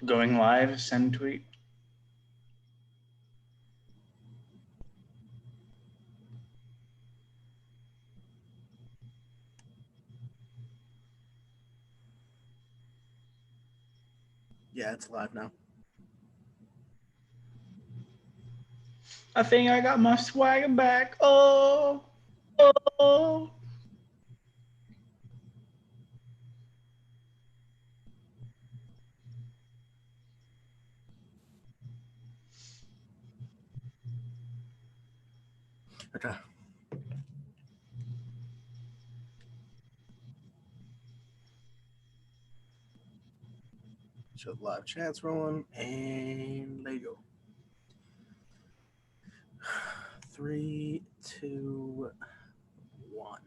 Going live, send tweet. Yeah, it's live now. I think I got my swagger back. Oh, oh. Okay. So the live chat's rolling, and there you go. 3, 2, 1.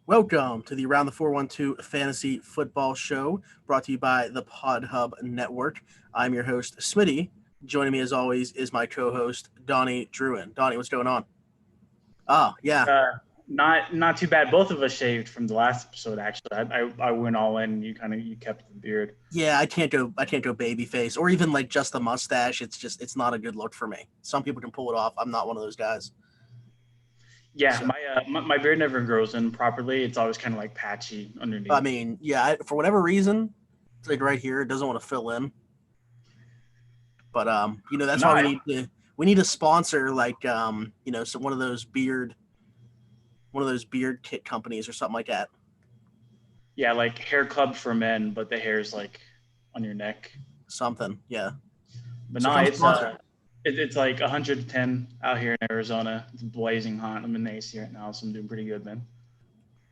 Welcome to the Around the 412 Fantasy Football Show, brought to you by the Pod Hub Network. I'm your host, Smitty. Joining me, as always, is my co-host, Donnie Druin. Donnie, what's going on? Oh, yeah. Not too bad. Both of us shaved from the last episode. Actually, I went all in. You kept the beard. Yeah, I can't go baby face or even like just the mustache. It's not a good look for me. Some people can pull it off. I'm not one of those guys. Yeah, So my beard never grows in properly. It's always kind of like patchy I underneath. mean, yeah, for whatever reason, it's like right here, it doesn't want to fill in. But that's No, why we need to sponsor like so one of those beard kit companies or something like that. yeah, like hair club for men, but the hair's like on your neck. Something, yeah. But So no, come sponsor. it's like 110 out here in Arizona. It's blazing hot. I'm in the AC right now, so I'm doing pretty good, man.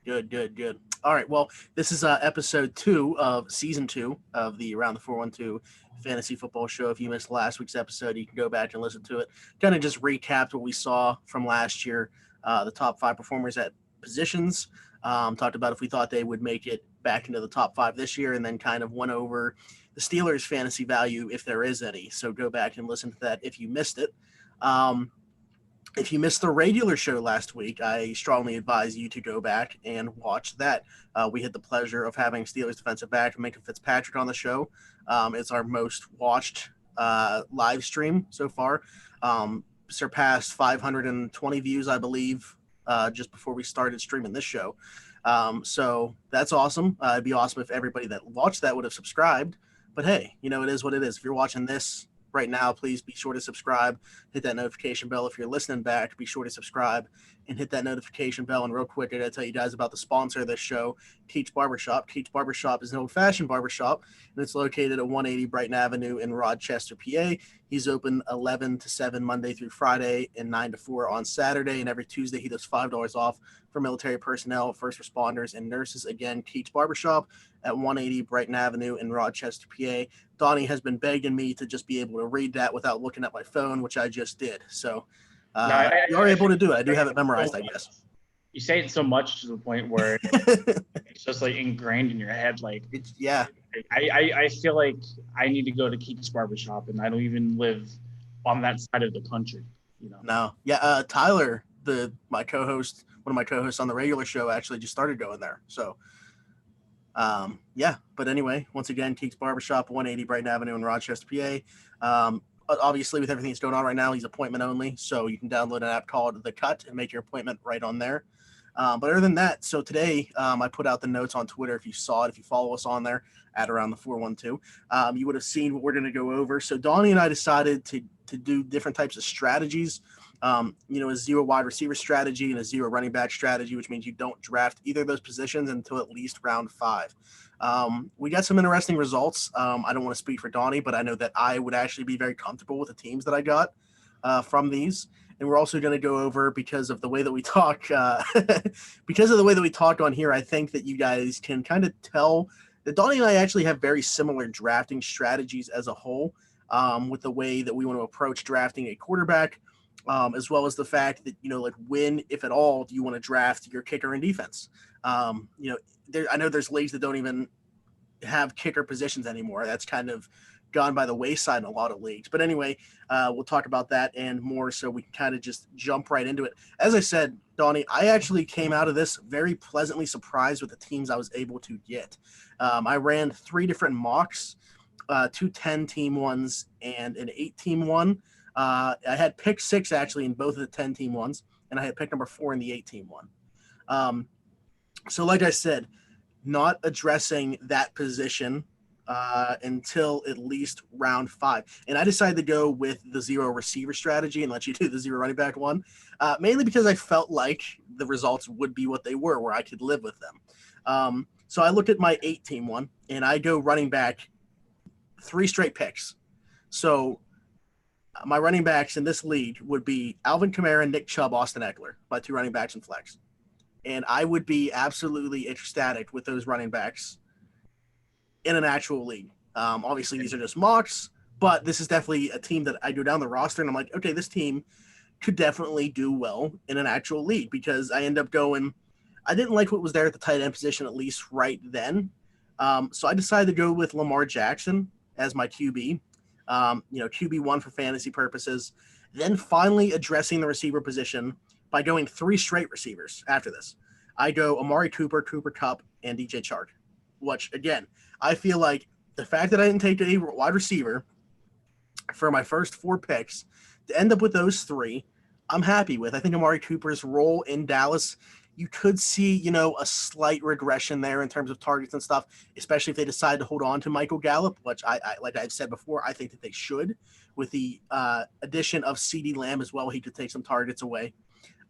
Good, good, good. All right. Well, this is episode 2 of season 2 of the Around the 412 Fantasy Football Show. If you missed last week's episode, you can go back and listen to it. Kind of just recapped what we saw from last year, the top 5 performers at positions. Talked about if we thought they would make it back into the top 5 this year, and then kind of went over the Steelers' fantasy value if there is any. So go back and listen to that if you missed it. Um, if you missed the regular show last week, I strongly advise you to go back and watch that. We had the pleasure of having Steelers defensive back Minka Fitzpatrick on the show. It's our most watched live stream so far. Surpassed 520 views, I believe, just before we started streaming this show. So that's awesome. It'd be awesome if everybody that watched that would have subscribed. But hey, it is what it is. If you're watching this right now, please be sure to subscribe, hit that notification bell. If you're listening back, be sure to subscribe and hit that notification bell. And real quick, I gotta tell you guys about the sponsor of this show, Teach Barbershop. Teach Barbershop is an old-fashioned barbershop, and it's located at 180 Brighton Avenue in Rochester, PA. He's open 11 to 7 Monday through Friday and 9 to 4 on Saturday. And every Tuesday, he does $5 off for military personnel, first responders, and nurses. Again, Teach Barbershop at 180 Brighton Avenue in Rochester, PA. Donnie has been begging me to just be able to read that without looking at my phone, which I just did. So No, you are I able feel to do it. I you do say have it it so memorized, I much. guess. You say it so much to the point where it's just like ingrained in your head. Like Yeah, I feel like I need to go to Keith's barbershop, and I don't even live on that side of the country. You know. no, yeah. Tyler, my co-host, one of my co-hosts on the regular show, actually just started going there. So yeah. But anyway, once again, Teeks Barbershop, 180 Brighton Avenue in Rochester, PA. Obviously, with everything that's going on right now, he's appointment only. So you can download an app called The Cut and make your appointment right on there. But other than that, so today I put out the notes on Twitter. If you saw it, if you follow us on there at around the 412, you would have seen what we're going to go over. So Donnie and I decided to do different types of strategies. A zero wide receiver strategy and a zero running back strategy, which means you don't draft either of those positions until at least round 5. We got some interesting results. I don't want to speak for Donnie, but I know that I would actually be very comfortable with the teams that I got from these. And we're also going to go over, because of the way that we talk, because of the way that we talk on here, I think that you guys can kind of tell that Donnie and I actually have very similar drafting strategies as a whole, with the way that we want to approach drafting a quarterback, as well as the fact that, like when, if at all, do you want to draft your kicker and defense? I know there's leagues that don't even have kicker positions anymore. That's kind of gone by the wayside in a lot of leagues. But anyway, we'll talk about that and more, so we can kind of just jump right into it. As I said, Donnie, I actually came out of this very pleasantly surprised with the teams I was able to get. I ran 3 different mocks, 2 10-team ones and an 8-team one. I had pick 6 actually in both of the 10-team ones, and I had pick number 4 in the 8-team one. So like I said, not addressing that position until at least round 5. And I decided to go with the 0 receiver strategy and let you do the 0 running back one, mainly because I felt like the results would be what they were, where I could live with them. So I looked at my 8-team one, and I go running back 3 straight picks. So my running backs in this league would be Alvin Kamara, Nick Chubb, Austin Eckler, my 2 running backs in flex. And I would be absolutely ecstatic with those running backs in an actual league. Obviously, these are just mocks, but this is definitely a team that I go down the roster and I'm like, okay, this team could definitely do well in an actual league, because I end up going – I didn't like what was there at the tight end position, at least right then. So I decided to go with Lamar Jackson as my QB, QB1 for fantasy purposes, then finally addressing the receiver position by going 3 straight receivers after this. I go Amari Cooper, Cooper Kupp, and DJ Chark, which, again, I feel like the fact that I didn't take a wide receiver for my first 4 picks to end up with those 3, I'm happy with. I think Amari Cooper's role in Dallas, you could see, a slight regression there in terms of targets and stuff, especially if they decide to hold on to Michael Gallup, which I like I've said before, I think that they should. With the addition of CeeDee Lamb as well, he could take some targets away.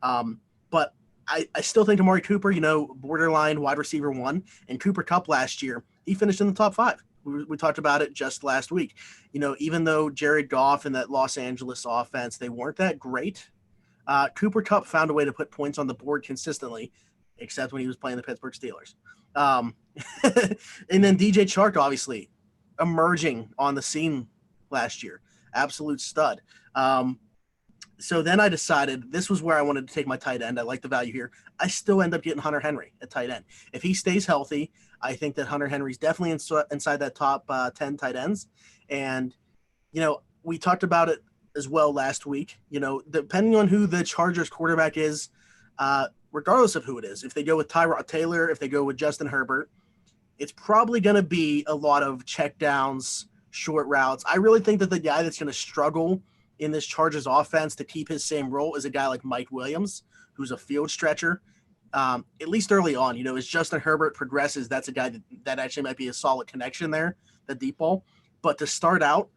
But I still think Amari Cooper, borderline wide receiver 1, and Cooper Kupp last year, he finished in the top 5. We talked about it just last week. Even though Jared Goff and that Los Angeles offense, they weren't that great, Cooper Kupp found a way to put points on the board consistently, except when he was playing the Pittsburgh Steelers. And then DJ Chark, obviously, emerging on the scene last year. Absolute stud. So then I decided this was where I wanted to take my tight end. I like the value here. I still end up getting Hunter Henry at tight end. If he stays healthy, I think that Hunter Henry's definitely inside that top 10 tight ends. And, we talked about it as well last week. Depending on who the Chargers quarterback is, regardless of who it is, if they go with Tyrod Taylor, if they go with Justin Herbert, it's probably going to be a lot of check downs, short routes. I really think that the guy that's going to struggle in this Chargers offense to keep his same role is a guy like Mike Williams, who's a field stretcher, at least early on. As Justin Herbert progresses, that's a guy that actually might be a solid connection there, the deep ball. But to start out,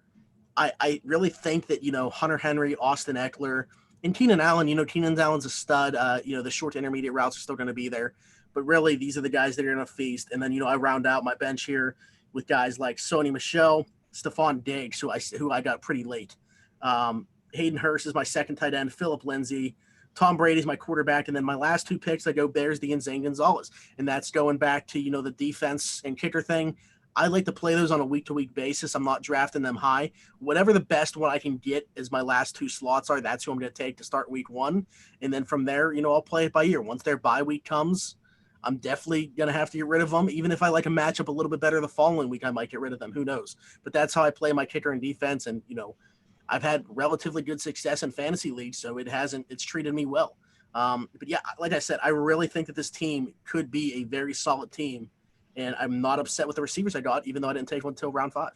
I really think that, Hunter Henry, Austin Eckler, and Keenan Allen, Keenan Allen's a stud. The short to intermediate routes are still going to be there. But really, these are the guys that are going to feast. And then, I round out my bench here with guys like Sony Michel, Stephon Diggs, who I got pretty late. Hayden Hurst is my second tight end, Phillip Lindsay, Tom Brady's my quarterback, and then my last 2 picks, I go Bears, D, and Zane Gonzalez. And that's going back to, the defense and kicker thing. I like to play those on a week-to-week basis. I'm not drafting them high. Whatever the best one I can get as my last 2 slots are, that's who I'm going to take to start week 1. And then from there, I'll play it by ear. Once their bye week comes, I'm definitely going to have to get rid of them. Even if I like a matchup a little bit better the following week, I might get rid of them. Who knows? But that's how I play my kicker and defense. And, I've had relatively good success in fantasy leagues, so it's treated me well. But yeah, like I said, I really think that this team could be a very solid team, and I'm not upset with the receivers I got, even though I didn't take one until round 5.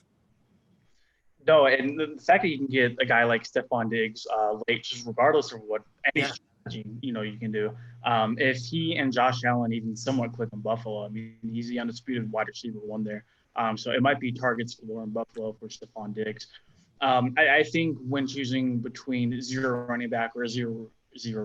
No, and the fact that you can get a guy like Stephon Diggs late, just regardless of what any strategy you can do. If he and Josh Allen even somewhat click in Buffalo, I mean, he's the undisputed wide receiver 1 there. So it might be targets for in Buffalo for Stephon Diggs. I think when choosing between 0 running back or zero receiver,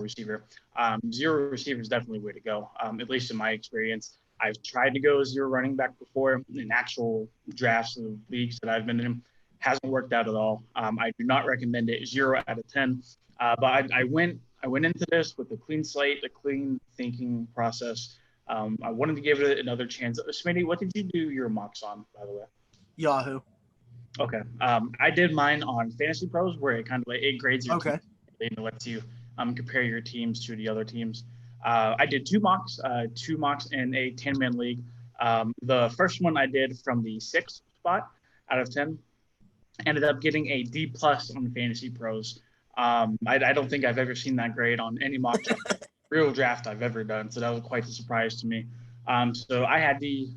0 receiver is definitely the way to go. At least in my experience, I've tried to go 0 running back before in actual drafts of leagues that I've been in. Hasn't worked out at all. I do not recommend it 0 out of 10. But I went into this with a clean slate, a clean thinking process. I wanted to give it another chance. Smitty, what did you do your mocks on, by the way? Yahoo. Okay. I did mine on Fantasy Pros, where it kind of it grades your team. It lets you compare your teams to the other teams. I did 2 mocks in a 10-man league. The first one I did from the 6th spot out of 10. Ended up getting a D plus on Fantasy Pros. I don't think I've ever seen that grade on any mock draft, real draft I've ever done. So that was quite a surprise to me. So I had the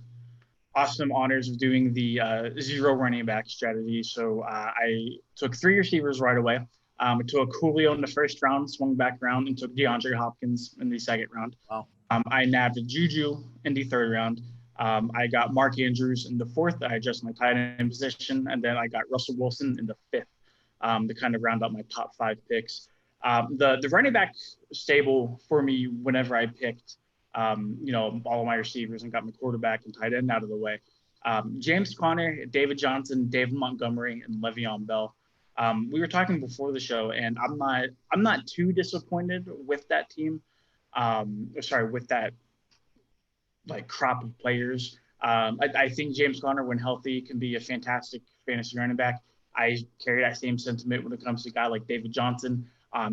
awesome honors of doing the zero running back strategy. So I took 3 receivers right away. I took Julio in the first round, swung back around, and took DeAndre Hopkins in the second round. Wow. I nabbed Juju in the third round. I got Mark Andrews in the fourth. I adjusted my tight end position, and then I got Russell Wilson in the fifth to kind of round out my top 5 picks. The running back stable for me whenever I picked, all of my receivers and got my quarterback and tight end out of the way. James Conner, David Johnson, David Montgomery, and Le'Veon Bell. We were talking before the show, and I'm not too disappointed with that team. With that like crop of players. I think James Conner, when healthy, can be a fantastic fantasy running back. I carry that same sentiment when it comes to a guy like David Johnson.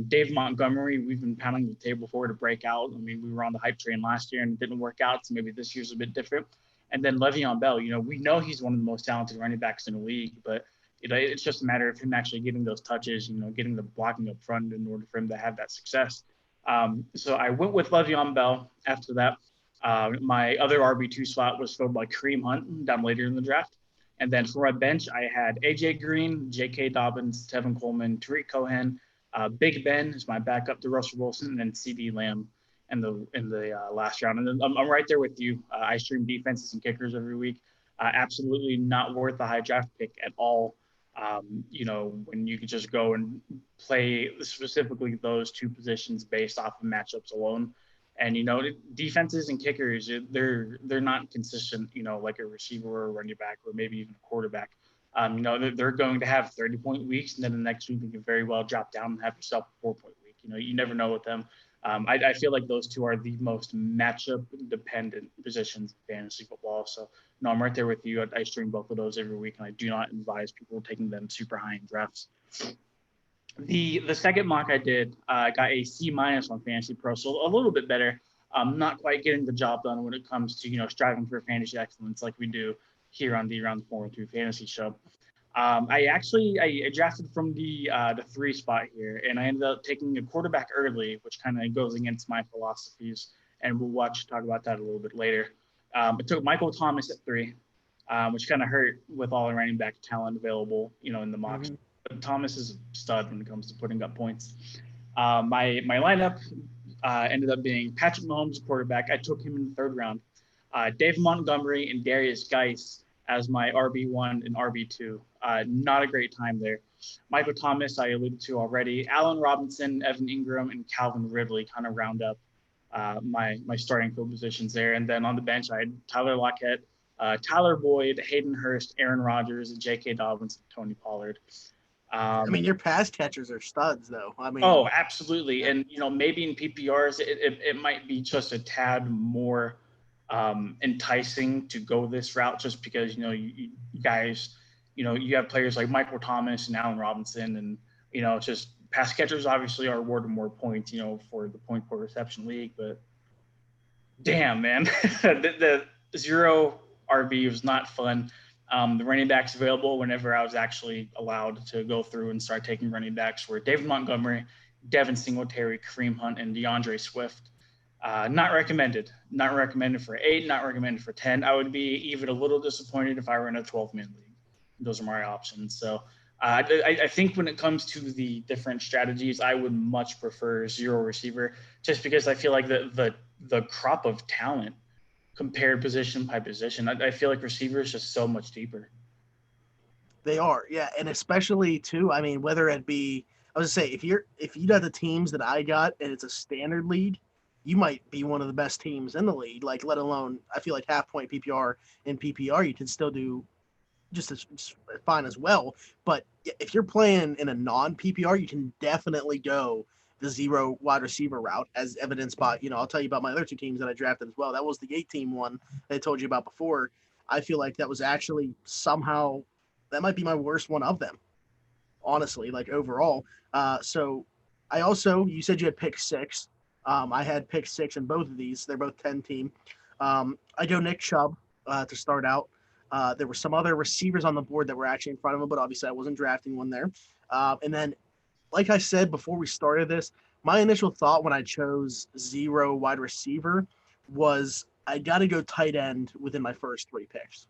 Dave Montgomery, we've been pounding the table for to break out. I mean, we were on the hype train last year and it didn't work out, so maybe this year's a bit different. And then Le'Veon Bell, we know he's one of the most talented running backs in the league, but it's just a matter of him actually getting those touches, getting the blocking up front in order for him to have that success. So I went with Le'Veon Bell after that. My other RB2 spot was filled by Kareem Hunt down later in the draft. And then for my bench, I had AJ Green, J.K. Dobbins, Tevin Coleman, Tariq Cohen, Big Ben is my backup to Russell Wilson, and then CD Lamb in the last round. And then I'm right there with you. I stream defenses and kickers every week. Absolutely not worth the high draft pick at all. When you could just go and play specifically those 2 positions based off of matchups alone. And, defenses and kickers, they're not consistent, like a receiver or a running back or maybe even a quarterback. They're going to have 30-point weeks, and then the next week they can very well drop down and have yourself a 4-point week. You never know with them. I feel like those 2 are the most matchup-dependent positions in fantasy football. So, I'm right there with you. I stream both of those every week, and I do not advise people taking them super high in drafts. The second mock I did, got a C- on Fantasy Pro, so a little bit better. Not quite getting the job done when it comes to striving for fantasy excellence like we do here on the Around the 412 Fantasy Show. I drafted from the 3 spot here, and I ended up taking a quarterback early, which kind of goes against my philosophies, and we'll talk about that a little bit later. I took Michael Thomas at 3, which kind of hurt with all the running back talent available, in the mocks. Mm-hmm. But Thomas is a stud when it comes to putting up points. My lineup ended up being Patrick Mahomes, quarterback. I took him in the 3rd round. Dave Montgomery and Darius Geis as my RB1 and RB2. Not a great time there. Michael Thomas, I alluded to already. Allen Robinson, Evan Ingram, and Calvin Ridley kind of round up my starting field positions there. And then on the bench, I had Tyler Lockett, Tyler Boyd, Hayden Hurst, Aaron Rodgers, and J.K. Dobbins, and Tony Pollard. Your pass catchers are studs, though. Oh, absolutely. Yeah. And, maybe in PPRs, it might be just a tad more enticing to go this route just because, you guys, you have players like Michael Thomas and Allen Robinson and, it's just pass catchers obviously are awarded more points, for the point per reception league. But damn, man, the 0 RB was not fun. The running backs available whenever I was actually allowed to go through and start taking running backs were David Montgomery, Devin Singletary, Kareem Hunt, and DeAndre Swift. Not recommended. Not recommended for 8, not recommended for 10. I would be even a little disappointed if I were in a 12-man league. Those are my options. So I think when it comes to the different strategies, I would much prefer 0 receiver just because I feel like the crop of talent compared position by position, I feel like receiver is just so much deeper. They are, yeah, and especially too. Whether it be, I was gonna say, if you got the teams that I got and it's a standard league, you might be one of the best teams in the league. Like, let alone, I feel like half point PPR and PPR, you can still do just as fine as well. But if you're playing in a non PPR, you can definitely go the 0 wide receiver route, as evidenced by, I'll tell you about my other 2 teams that I drafted as well. That was the 8-team one that I told you about before. I feel like that was actually somehow, that might be my worst one of them, honestly, like overall. So I also, you said you had pick 6. I had pick 6 in both of these. They're both 10-team. I go Nick Chubb to start out. There were some other receivers on the board that were actually in front of him, but obviously I wasn't drafting one there. And then, like I said before we started this, my initial thought when I chose 0 wide receiver was I got to go tight end within my first 3 picks.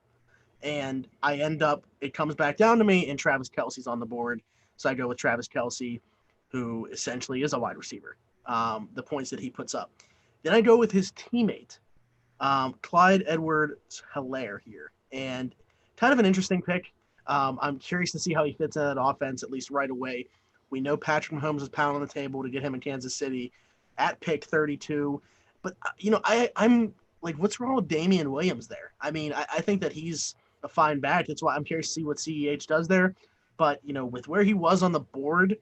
And it comes back down to me, and Travis Kelce's on the board. So I go with Travis Kelce, who essentially is a wide receiver, the points that he puts up. Then I go with his teammate, Clyde Edwards-Helaire here. And kind of an interesting pick. I'm curious to see how he fits in that offense, at least right away. We know Patrick Mahomes is pounding the table to get him in Kansas City at pick 32. But, I'm like, what's wrong with Damian Williams there? I mean, I think that he's a fine back. That's why I'm curious to see what CEH does there. But, with where he was on the board,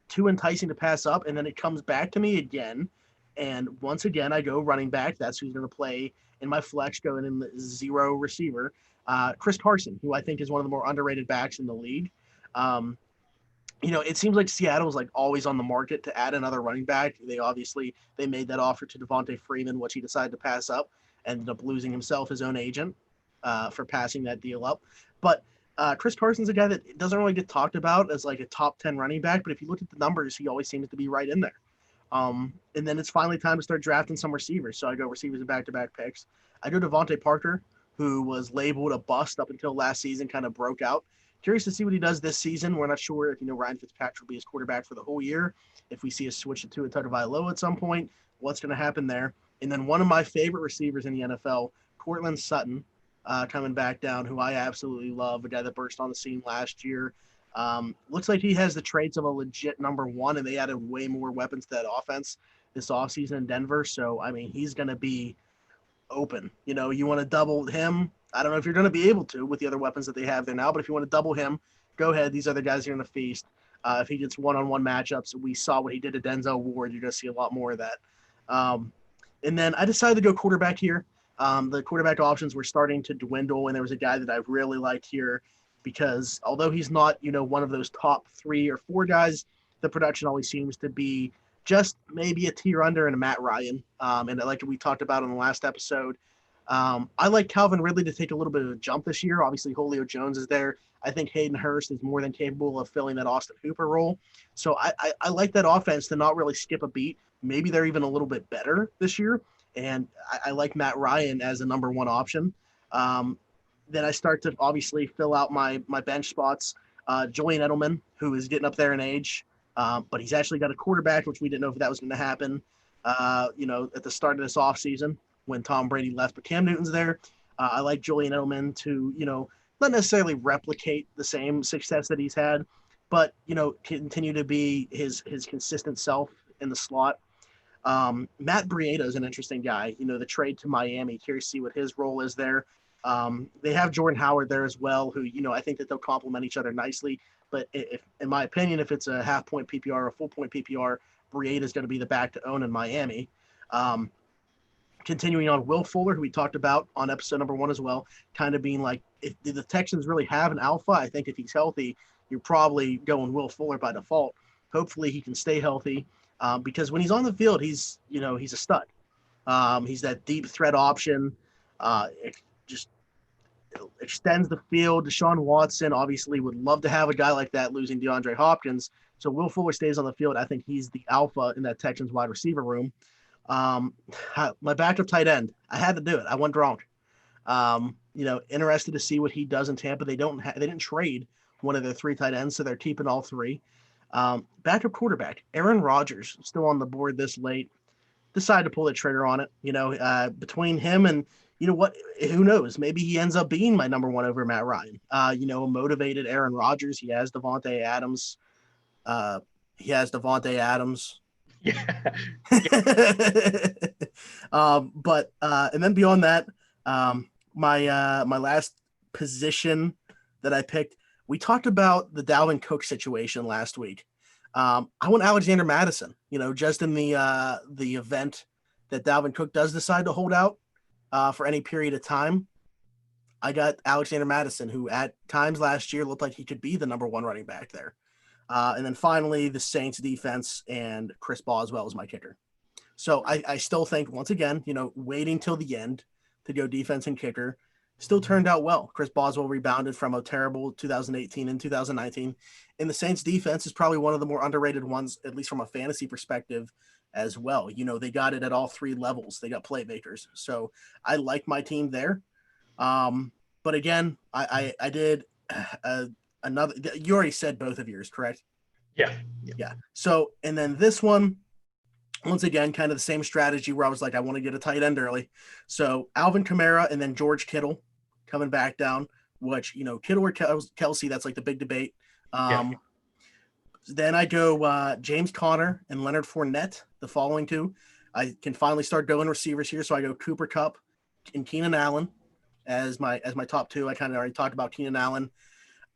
too enticing to pass up. And then it comes back to me again. And once again, I go running back. That's who's going to play in my flex, going in the 0 receiver. Chris Carson, who I think is one of the more underrated backs in the league. It seems like Seattle is like always on the market to add another running back. They made that offer to Devontae Freeman, which he decided to pass up, ended up losing himself his own agent for passing that deal up. But Chris Carson's a guy that doesn't really get talked about as like a top 10 running back, but if you look at the numbers, he always seems to be right in there. And then it's finally time to start drafting some receivers. So I go receivers in back-to-back picks. I go Devontae Parker, who was labeled a bust up until last season, kind of broke out. Curious to see what he does this season. We're not sure if Ryan Fitzpatrick will be his quarterback for the whole year. If we see a switch to Tua Tagovailoa at some point, what's going to happen there? And then one of my favorite receivers in the NFL, Courtland Sutton, coming back down, who I absolutely love, a guy that burst on the scene last year. Looks like he has the traits of a legit number 1, and they added way more weapons to that offense this offseason in Denver. So, I mean, he's going to be open. You want to double him. I don't know if you're going to be able to with the other weapons that they have there now, but if you want to double him, go ahead. These other guys are going to feast. If he gets one-on-one matchups, we saw what he did to Denzel Ward. You're going to see a lot more of that. And then I decided to go quarterback here. The quarterback options were starting to dwindle, and there was a guy that I really liked here because although he's not, one of those top 3 or 4 guys, the production always seems to be just maybe a tier under and Matt Ryan. And like we talked about in the last episode, I like Calvin Ridley to take a little bit of a jump this year. Obviously, Julio Jones is there. I think Hayden Hurst is more than capable of filling that Austin Hooper role. So I like that offense to not really skip a beat. Maybe they're even a little bit better this year. And I like Matt Ryan as a number 1 option. Then I start to obviously fill out my bench spots. Julian Edelman, who is getting up there in age, but he's actually got a quarterback, which we didn't know if that was going to happen, at the start of this offseason when Tom Brady left. But Cam Newton's there. I like Julian Edelman to, not necessarily replicate the same success that he's had, but, continue to be his consistent self in the slot. Matt Breida is an interesting guy. The trade to Miami. Curious to see what his role is there. They have Jordan Howard there as well, who, I think that they'll complement each other nicely. But if, in my opinion, if it's a half-point PPR or a full-point PPR, Breida is going to be the back to own in Miami. Continuing on, Will Fuller, who we talked about on episode number 1 as well, kind of being like, if the Texans really have an alpha, I think if he's healthy, you're probably going Will Fuller by default. Hopefully he can stay healthy because when he's on the field, he's a stud. He's that deep threat option. It just extends the field. Deshaun Watson obviously would love to have a guy like that losing DeAndre Hopkins. So Will Fuller stays on the field. I think he's the alpha in that Texans wide receiver room. My backup tight end, I had to do it. I went Gronk. Interested to see what he does in Tampa. They didn't trade one of their 3 tight ends, so they're keeping all 3. Backup quarterback, Aaron Rodgers, still on the board this late. Decided to pull the trigger on it. Between him and who knows? Maybe he ends up being my number 1 over Matt Ryan. A motivated Aaron Rodgers. He has Devontae Adams. Yeah. And then beyond that, my last position that I picked, we talked about the Dalvin Cook situation last week. I went Alexander Mattison, just in the event that Dalvin Cook does decide to hold out for any period of time. I got Alexander Mattison, who at times last year looked like he could be the number 1 running back there. And then finally, the Saints defense and Chris Boswell is my kicker. So I still think, once again, waiting till the end to go defense and kicker. still turned out well. Chris Boswell rebounded from a terrible 2018 and 2019. And the Saints defense is probably one of the more underrated ones, at least from a fantasy perspective as well. They got it at all three levels. They got playmakers. So I like my team there. But again, I did another, you already said both of yours, correct? Yeah. So, and then this one, once again, kind of the same strategy where I was like, I want to get a tight end early. So Alvin Kamara and then George Kittle coming back down, which, Kittle or Kelsey, that's like the big debate. Yeah. Then I go James Conner and Leonard Fournette, the following two. I can finally start going receivers here. So I go Cooper Kupp and Keenan Allen as my top two. I kind of already talked about Keenan Allen.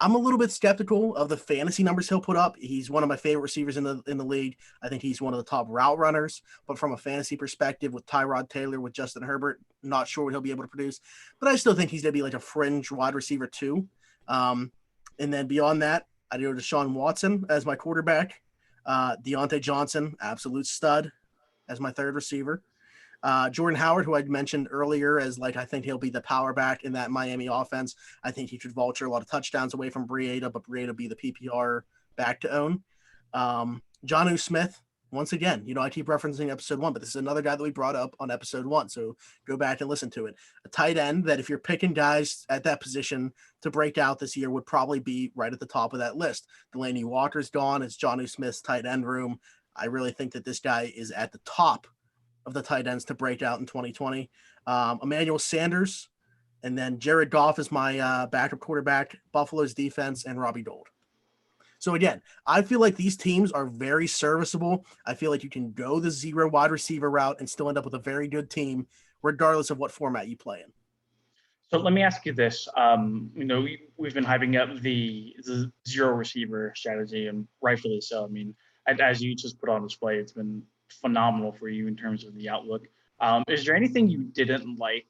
I'm a little bit skeptical of the fantasy numbers he'll put up. He's one of my favorite receivers in the league. I think he's one of the top route runners. But from a fantasy perspective, with Tyrod Taylor, with Justin Herbert, not sure what he'll be able to produce. But I still think he's going to be like a fringe wide receiver too. And then beyond that, I go to Deshaun Watson as my quarterback. Deontay Johnson, absolute stud, as my third receiver. Jordan Howard, who I'd mentioned earlier, as I think he'll be the power back in that Miami offense. I think he should vulture a lot of touchdowns away from Breida, but Breida be the PPR back to own. Jonnu Smith, once again, I keep referencing episode 1, but this is another guy that we brought up on episode 1. So go back and listen to it. A tight end that if you're picking guys at that position to break out this year would probably be right at the top of that list. Delaney Walker's gone. It's Jonnu Smith's tight end room. I really think that this guy is at the top of the tight ends to break out in 2020. Emmanuel Sanders, and then Jared Goff is my backup quarterback, Buffalo's defense, and Robbie Gould. So again, I feel like these teams are very serviceable. I feel like you can go the zero wide receiver route and still end up with a very good team, regardless of what format you play in. So let me ask you this. We've been hyping up the zero receiver strategy, and rightfully so. I mean, as you just put on display, it's been phenomenal for you in terms of the outlook. Is there anything you didn't like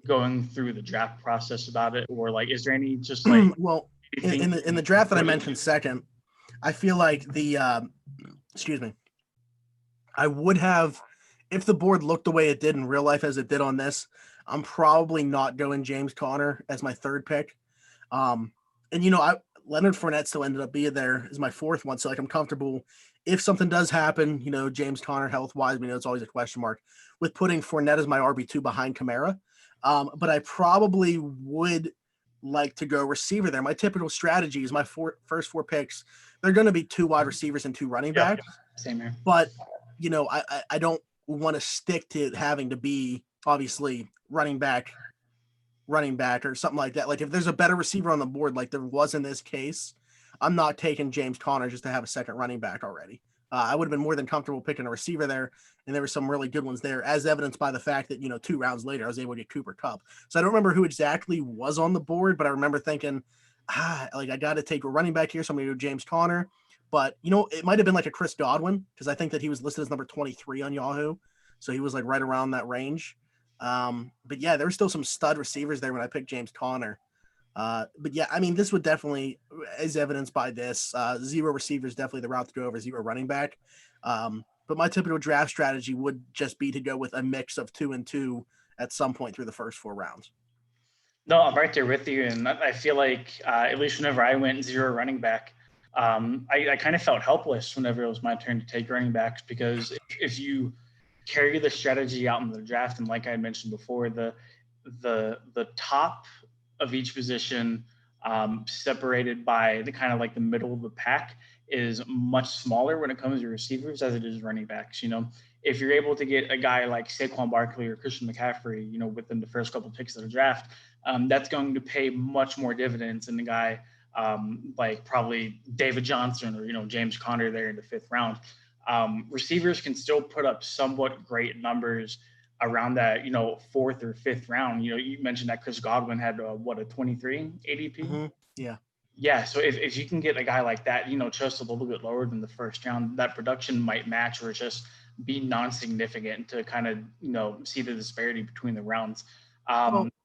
going through the draft process about it, or is there any just well, in the draft that I mentioned second, I feel like I would have, if the board looked the way it did in real life as it did on this, I'm probably not going James Conner as my third pick. Leonard Fournette still ended up being there as my fourth one, so I'm comfortable. If something does happen, James Conner health-wise, we know it's always a question mark, with putting Fournette as my RB2 behind Kamara. But I probably would like to go receiver there. My typical strategy is my first four picks, they're going to be two wide receivers and two running backs. Same here. But, I don't want to stick to having to be, obviously, running back or something like that. If there's a better receiver on the board, like there was in this case, I'm not taking James Conner just to have a second running back already. I would have been more than comfortable picking a receiver there, and there were some really good ones there, as evidenced by the fact that, 2 rounds later, I was able to get Cooper Kupp. So I don't remember who exactly was on the board, but I remember thinking, I got to take a running back here, so I'm going to do James Conner. But, it might have been a Chris Godwin, because I think that he was listed as number 23 on Yahoo. So he was right around that range. But yeah, there were still some stud receivers there when I picked James Conner. But yeah, I mean, this would definitely, as evidenced by this, zero receivers, definitely the route to go over zero running back. But my typical draft strategy would just be to go with a mix of 2 and 2 at some point through the first 4 rounds. No, I'm right there with you. And I feel like, at least whenever I went zero running back, I kind of felt helpless whenever it was my turn to take running backs, because if you carry the strategy out in the draft, and like I mentioned before, the top of each position, separated by the kind of the middle of the pack, is much smaller when it comes to receivers as it is running backs. If you're able to get a guy like Saquon Barkley or Christian McCaffrey, within the first couple of picks of the draft, that's going to pay much more dividends than the guy like probably David Johnson or James Conner there in the 5th round. Receivers can still put up somewhat great numbers around that 4th or 5th round. You mentioned that Chris Godwin had a 23 ADP. Mm-hmm. Yeah. So if you can get a guy like that, just a little bit lower than the first round, that production might match or just be non-significant to kind of see the disparity between the rounds.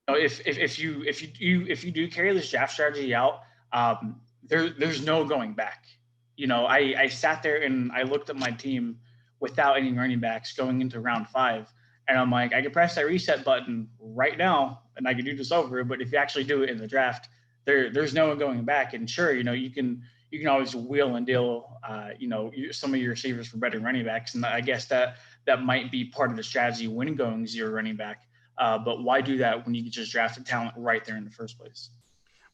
If you do carry this draft strategy out, there's no going back. I sat there and I looked at my team without any running backs going into round 5, And I'm like, I could press that reset button right now and I can do this over. But if you actually do it in the draft, there's no one going back. And sure, you can always wheel and deal, some of your receivers for better running backs. And I guess that might be part of the strategy when going zero running back. But why do that when you can just draft a talent right there in the first place?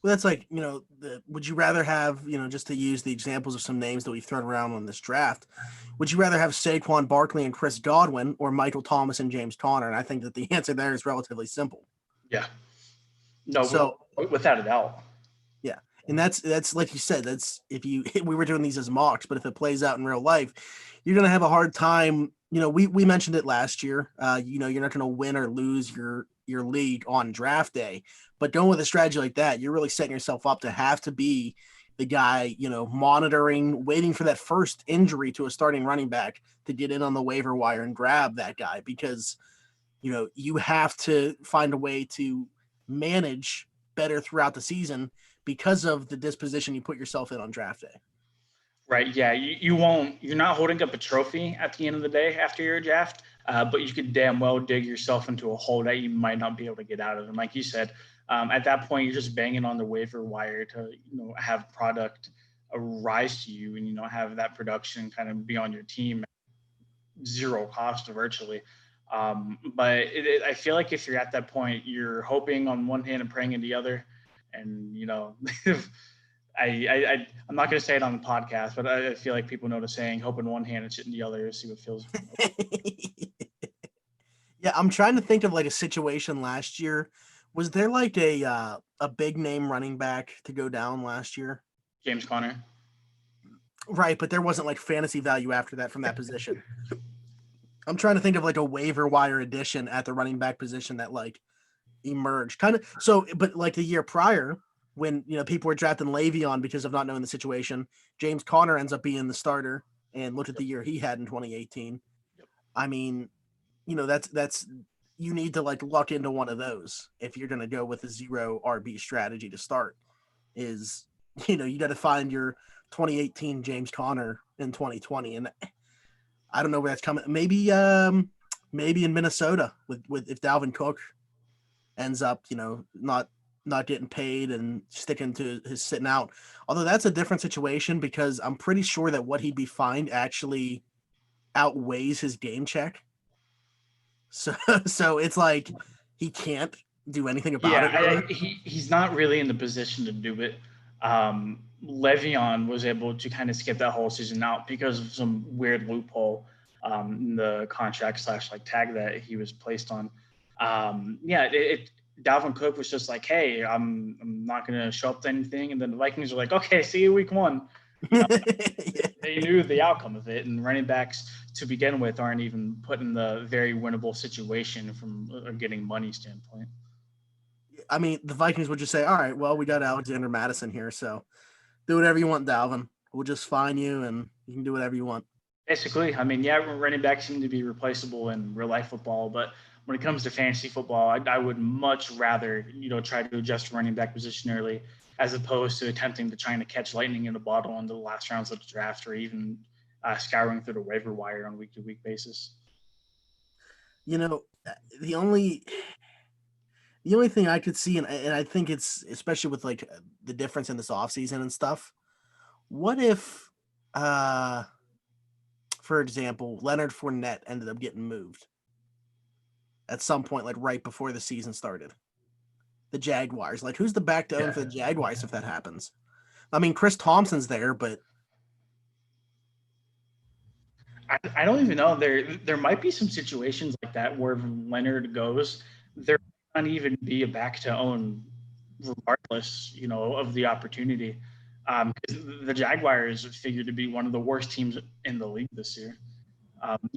Well, that's like, would you rather have, just to use the examples of some names that we've thrown around on this draft, would you rather have Saquon Barkley and Chris Godwin or Michael Thomas and James Conner? And I think that the answer there is relatively simple. Yeah. No, so without a doubt. Yeah. And that's like you said, we were doing these as mocks, but if it plays out in real life, you're going to have a hard time. We mentioned it last year. You're not going to win or lose your league on draft day, but going with a strategy like that, you're really setting yourself up to have to be the guy, monitoring, waiting for that first injury to a starting running back to get in on the waiver wire and grab that guy, because, you have to find a way to manage better throughout the season because of the disposition you put yourself in on draft day. Right. Yeah. You're not holding up a trophy at the end of the day after your draft, but you could damn well dig yourself into a hole that you might not be able to get out of. And like you said, at that point, you're just banging on the waiver wire to, have product rise to you and, have that production kind of be on your team at zero cost virtually. But I feel like if you're at that point, you're hoping on one hand and praying on the other. And, I'm not going to say it on the podcast, but I feel like people know the saying, hope in one hand and shit in the other, see what feels. Yeah, I'm trying to think of like a situation last year. Was there like a big name running back to go down last year? James Conner. Right, but there wasn't like fantasy value after that from that position. I'm trying to think of like a waiver wire addition at the running back position that like emerged. Kind of so, but like the year prior, when people were drafting Le'Veon because of not knowing the situation, James Conner ends up being the starter. And look at the year he had in 2018. Yep. I mean, that's you need to like luck into one of those if you're going to go with a zero RB strategy to start. Is you got to find your 2018 James Conner in 2020, and I don't know where that's coming. Maybe in Minnesota with if Dalvin Cook ends up not getting paid and sticking to his sitting out. Although that's a different situation because I'm pretty sure that what he'd be fined actually outweighs his game check. So it's like he can't do anything about it. He's not really in the position to do it. Le'Veon was able to kind of skip that whole season out because of some weird loophole in the contract / like tag that he was placed on. Dalvin Cook was just like, hey, I'm not going to show up to anything. And then the Vikings were like, okay, see you week 1. They knew the outcome of it. And running backs to begin with aren't even put in the very winnable situation from a getting money standpoint. I mean, the Vikings would just say, all right, well, we got Alexander Madison here. So do whatever you want, Dalvin. We'll just fine you and you can do whatever you want. Basically, I mean, running backs seem to be replaceable in real life football, but when it comes to fantasy football, I would much rather, try to adjust running back position early as opposed to attempting to trying to catch lightning in a bottle in the last rounds of the draft or even scouring through the waiver wire on a week-to-week basis. The only thing I could see, and I think it's especially with like the difference in this offseason and stuff, what if, for example, Leonard Fournette ended up getting moved at some point, like right before the season started? The Jaguars, like who's the back to own for the Jaguars if that happens? I mean, Chris Thompson's there, but I don't even know. There might be some situations like that where Leonard goes, there might not even be a back to own regardless, of the opportunity. Because the Jaguars figured to be one of the worst teams in the league this year.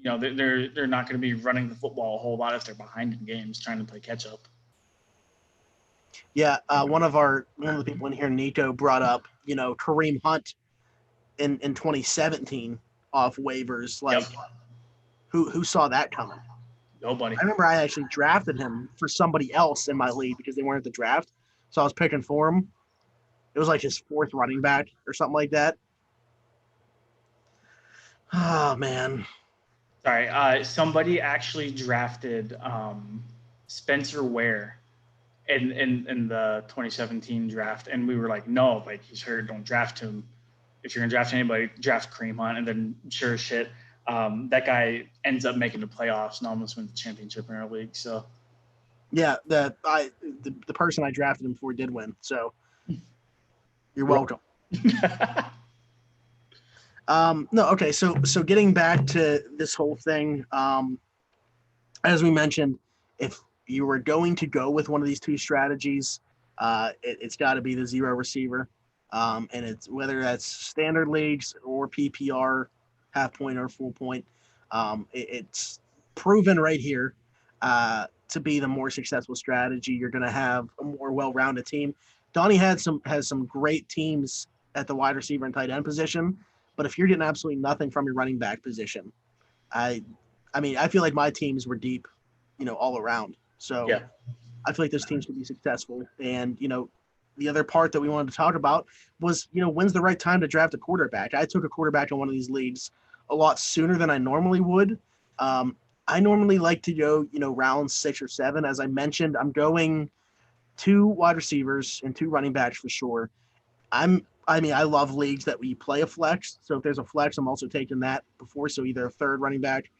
They're not going to be running the football a whole lot if they're behind in games trying to play catch up. Yeah, one of the people in here, Nico, brought up, Kareem Hunt in 2017 off waivers. Like, who saw that coming? Nobody. I remember I actually drafted him for somebody else in my league because they weren't at the draft, so I was picking for him. It was like his 4th running back or something like that. Oh man. Sorry, somebody actually drafted Spencer Ware in the 2017 draft, and we were like, no, like he's hurt, don't draft him. If you're gonna draft anybody, draft Kareem Hunt. And then sure as shit, that guy ends up making the playoffs and almost wins the championship in our league. So Yeah, the person I drafted him for did win. So you're welcome. No, okay. So getting back to this whole thing, as we mentioned, if you were going to go with one of these two strategies, it's got to be the zero receiver, and it's whether that's standard leagues or PPR, half point or full point. It's proven right here to be the more successful strategy. You're going to have a more well-rounded team. Donnie has some great teams at the wide receiver and tight end position, but if you're getting absolutely nothing from your running back position, I mean, I feel like my teams were deep, all around. So yeah. I feel like those teams could be successful. And, the other part that we wanted to talk about was, when's the right time to draft a quarterback? I took a quarterback in one of these leagues a lot sooner than I normally would. I normally like to go, round 6 or 7. As I mentioned, I'm going 2 wide receivers and 2 running backs for sure. I love leagues that we play a flex. So if there's a flex, I'm also taking that before. So either a third running back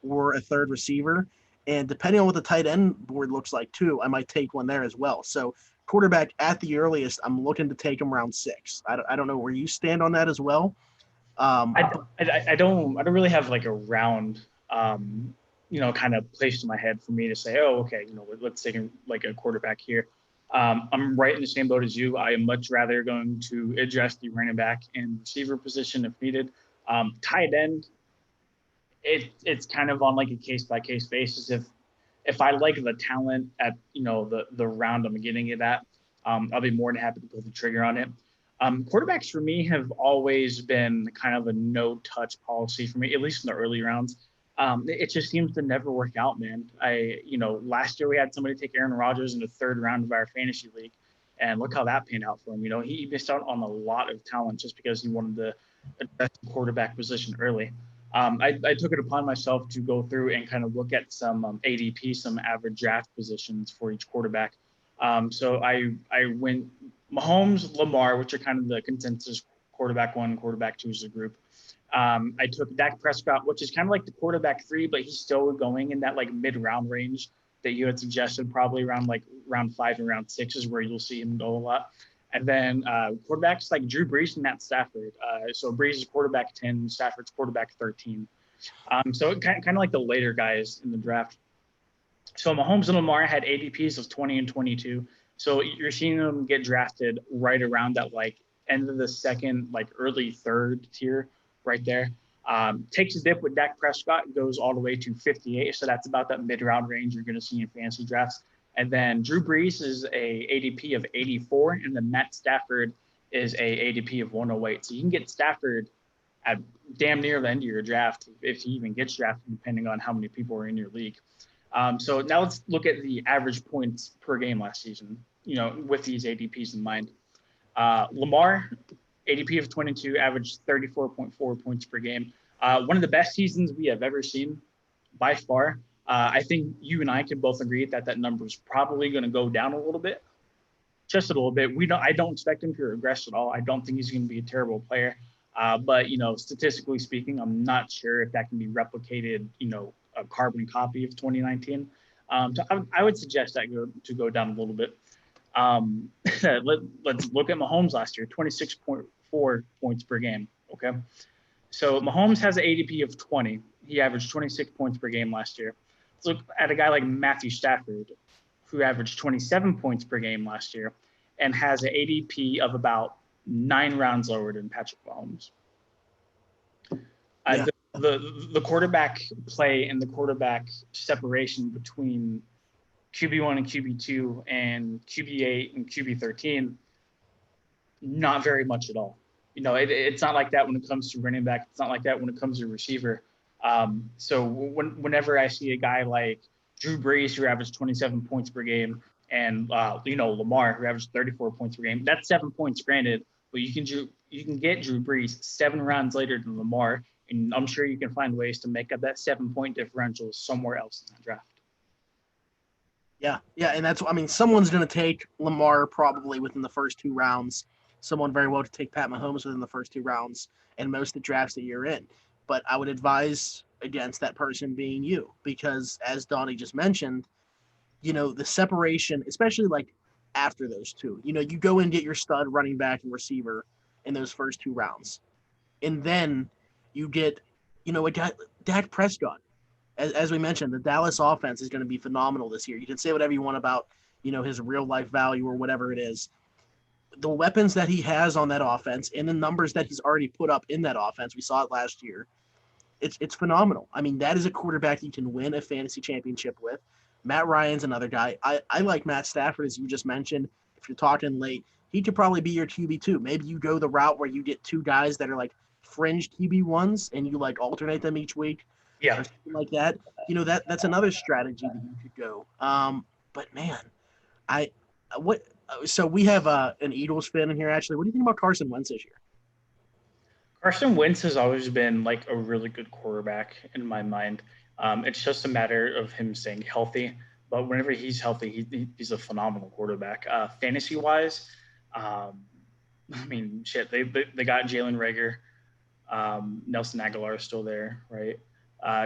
or a third receiver. And depending on what the tight end board looks like too, I might take one there as well. So quarterback at the earliest, I'm looking to take him round 6. I don't know where you stand on that as well. I don't really have like a round, kind of placed in my head for me to say, oh, okay, let's take like a quarterback here. I'm right in the same boat as you. I am much rather going to address the running back and receiver position if needed. Tight end, it's kind of on like a case by case basis. If I like the talent at the round I'm getting it at, I'll be more than happy to pull the trigger on it. Quarterbacks for me have always been kind of a no touch policy for me, at least in the early rounds. It just seems to never work out, man. Last year we had somebody take Aaron Rodgers in the 3rd round of our fantasy league, and look how that panned out for him. He missed out on a lot of talent just because he wanted to address the quarterback position early. I took it upon myself to go through and kind of look at some ADP, some average draft positions for each quarterback. So I went Mahomes, Lamar, which are kind of the consensus quarterback 1, quarterback 2 as a group. I took Dak Prescott, which is kind of like the quarterback 3, but he's still going in that like mid-round range that you had suggested, probably around like round 5 and round 6 is where you'll see him go a lot. And then quarterbacks like Drew Brees and Matt Stafford. So Brees is quarterback 10, Stafford's quarterback 13. So kind of like the later guys in the draft. So Mahomes and Lamar had ADPs of 20 and 22. So you're seeing them get drafted right around that like end of the 2nd, like early 3rd tier right there. Takes a dip with Dak Prescott, goes all the way to 58. So that's about that mid-round range you're going to see in fantasy drafts. And then Drew Brees is a ADP of 84, and then Matt Stafford is a ADP of 108. So you can get Stafford at damn near the end of your draft if he even gets drafted, depending on how many people are in your league. So now let's look at the average points per game last season, with these ADPs in mind. Lamar, ADP of 22, averaged 34.4 points per game. One of the best seasons we have ever seen by far. I think you and I can both agree that number is probably going to go down a little bit, just a little bit. I don't expect him to regress at all. I don't think he's going to be a terrible player. But statistically speaking, I'm not sure if that can be replicated, a carbon copy of 2019. So I would suggest that to go down a little bit. Let's look at Mahomes last year, 26.4 points per game. Okay. So Mahomes has an ADP of 20. He averaged 26 points per game last year. Let's look at a guy like Matthew Stafford, who averaged 27 points per game last year and has an ADP of about 9 rounds lower than Patrick Mahomes. Yeah. The quarterback play and the quarterback separation between QB1 and QB2 and QB8 and QB13, not very much at all. It's not like that when it comes to running back. It's not like that when it comes to receiver. So whenever I see a guy like Drew Brees, who averaged 27 points per game, and Lamar, who averaged 34 points per game, that's 7 points granted, but you can get Drew Brees 7 rounds later than Lamar, And I'm sure you can find ways to make up that 7-point differential somewhere else in that draft. Yeah, and that's, I mean, someone's going to take Lamar probably within the first 2 rounds. Someone very well to take Pat Mahomes within the first 2 rounds and most of the drafts that you're in. But I would advise against that person being you because, as Donnie just mentioned, the separation, especially like after those two, you go and get your stud running back and receiver in those first 2 rounds. And then you get, a guy, Dak Prescott. As we mentioned, the Dallas offense is going to be phenomenal this year. You can say whatever you want about, his real life value or whatever it is. The weapons that he has on that offense and the numbers that he's already put up in that offense, we saw it last year. It's phenomenal. I mean, that is a quarterback you can win a fantasy championship with. Matt Ryan's another guy. I like Matt Stafford, as you just mentioned. If you're talking late, he could probably be your QB2. Maybe you go the route where you get 2 guys that are like fringe QB1s and you like alternate them each week. Yeah. Or something like that. That's another strategy that you could go. But man, so we have an Eagles fan in here actually. What do you think about Carson Wentz this year? Carson Wentz has always been like a really good quarterback in my mind. It's just a matter of him staying healthy. But whenever he's healthy, he's a phenomenal quarterback. Fantasy wise, I mean, shit, they got Jalen Rager. Nelson Aguilar is still there, right?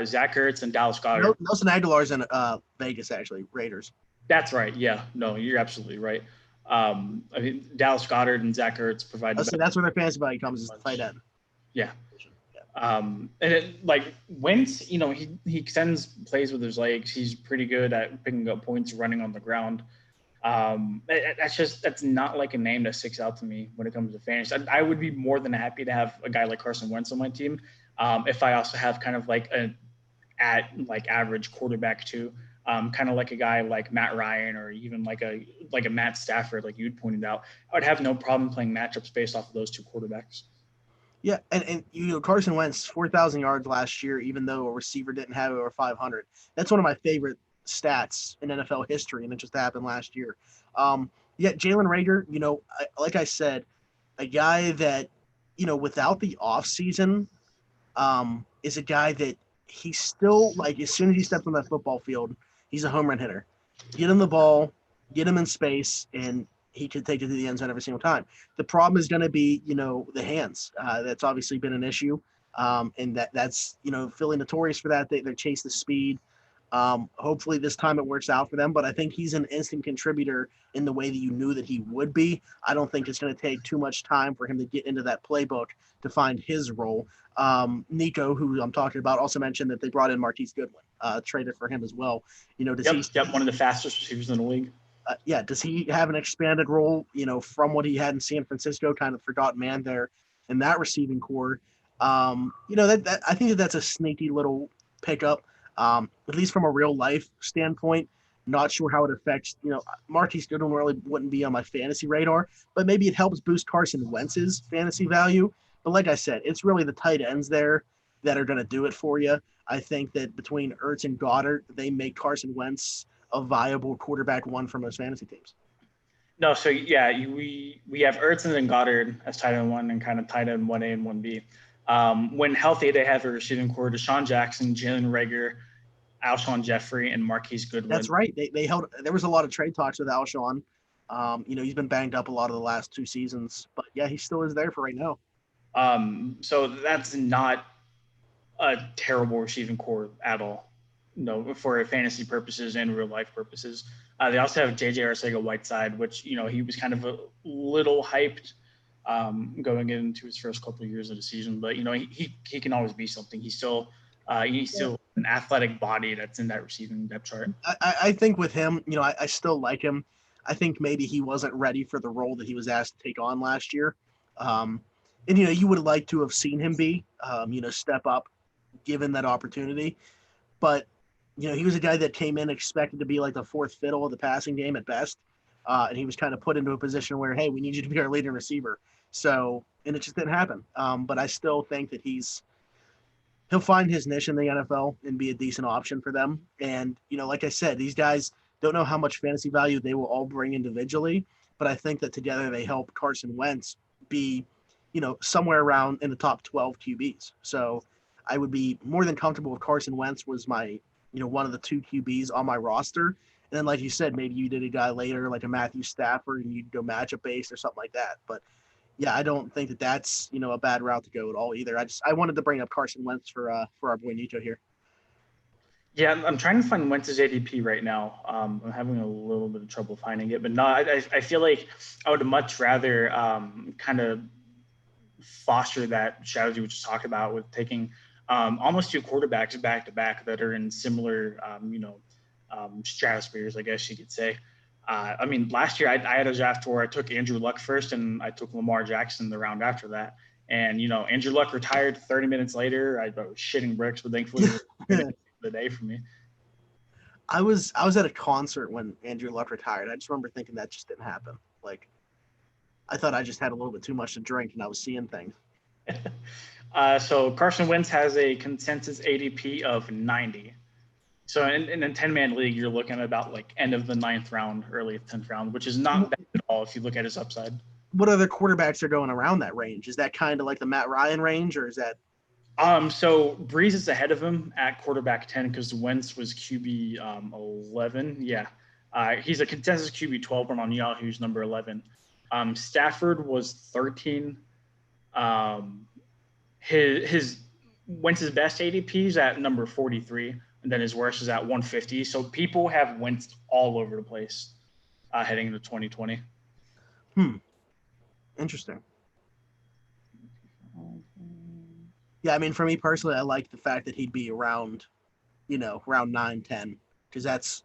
Zach Ertz and Dallas Goedert. Nelson Aguilar's in Vegas, actually, Raiders. That's right. Yeah, no, you're absolutely right. I mean, Dallas Goedert and Zach Ertz provide. So that's where their fantasy value comes, is the tight end. Yeah. And it, like Wentz, he extends plays with his legs. He's pretty good at picking up points running on the ground. That's not like a name that sticks out to me when it comes to fantasy. I would be more than happy to have a guy like Carson Wentz on my team. If I also have kind of like average quarterback too, kind of like a guy like Matt Ryan or even like a Matt Stafford, like you'd pointed out, I would have no problem playing matchups based off of those 2 quarterbacks. Yeah, and Carson Wentz 4,000 yards last year, even though a receiver didn't have over 500. That's one of my favorite stats in NFL history, and it just happened last year. Jalen Rager, like I said, a guy that, without the offseason, is a guy that he's still, like, as soon as he steps on that football field, he's a home run hitter. Get him the ball, get him in space, and he could take it to the end zone every single time. The problem is going to be, the hands. That's obviously been an issue. And that's, Philly notorious for that. They chase the speed. Hopefully this time it works out for them, but I think he's an instant contributor in the way that you knew that he would be. I don't think it's going to take too much time for him to get into that playbook to find his role. Nico, who I'm talking about, also mentioned that they brought in Marquise Goodwin, traded for him as well. Does he one of the fastest receivers in the league. Does he have an expanded role, from what he had in San Francisco, kind of forgotten man there in that receiving core? I think that's a sneaky little pickup, at least from a real life standpoint. Not sure how it affects, Marquise Goodwin really wouldn't be on my fantasy radar, but maybe it helps boost Carson Wentz's fantasy value. But like I said, it's really the tight ends there that are going to do it for you. I think that between Ertz and Goddard, they make Carson Wentz a viable quarterback 1 for most fantasy teams. No, so yeah, we have Ertz and then Goddard as tight end 1 and kind of tight end 1A and 1B. When healthy, they have a receiving core: Deshaun Jackson, Jalen Rager, Alshon Jeffrey, and Marquise Goodwin. That's right. They held. There was a lot of trade talks with Alshon. He's been banged up a lot of the last 2 seasons, but yeah, he still is there for right now. So that's not a terrible receiving core at all. No, for fantasy purposes and real life purposes. They also have JJ Arcega-Whiteside, which, he was kind of a little hyped going into his first couple of years of the season, but he can always be something. He's still an athletic body that's in that receiving depth chart. I think with him, I still like him. I think maybe he wasn't ready for the role that he was asked to take on last year. And you would like to have seen him be, step up given that opportunity. But he was a guy that came in expected to be like the 4th fiddle of the passing game at best. And he was kind of put into a position where, hey, we need you to be our leading receiver. So, and it just didn't happen. But I still think that he'll find his niche in the NFL and be a decent option for them. And, like I said, these guys don't know how much fantasy value they will all bring individually, but I think that together they help Carson Wentz be, somewhere around in the top 12 QBs. So I would be more than comfortable if Carson Wentz was my, one of the two QBs on my roster. And then, like you said, maybe you did a guy later, like a Matthew Stafford, and you'd go matchup based or something like that. But yeah, I don't think that that's a bad route to go at all either. I wanted to bring up Carson Wentz for our boy Nito here. Yeah, I'm trying to find Wentz's ADP right now. I'm having a little bit of trouble finding it, but no, I feel like I would much rather kind of foster that strategy we just talked about with taking almost two quarterbacks back to back that are in similar, stratospheres, I guess you could say. I mean, last year I had a draft where I took Andrew Luck first and I took Lamar Jackson the round after that. And, Andrew Luck retired 30 minutes later. I was shitting bricks, but thankfully the day for me. I was at a concert when Andrew Luck retired. I just remember thinking that just didn't happen. Like, I thought I just had a little bit too much to drink and I was seeing things. So Carson Wentz has a consensus ADP of 90. So in a 10-man league, you're looking at about like end of the 9th round, early 10th round, which is not bad at all if you look at his upside. What other quarterbacks are going around that range? Is that kind of like the Matt Ryan range, or is that? So Breeze is ahead of him at quarterback 10 because Wentz was QB 11. Yeah, he's a consensus QB 12, but on Yahoo's number 11. Stafford was 13. His Wentz's best ADP is at number 43, and then his worst is at 150. So people have Wentz all over the place heading into 2020. Interesting. Yeah, I mean, for me personally, I like the fact that he'd be around, around 9, 10, because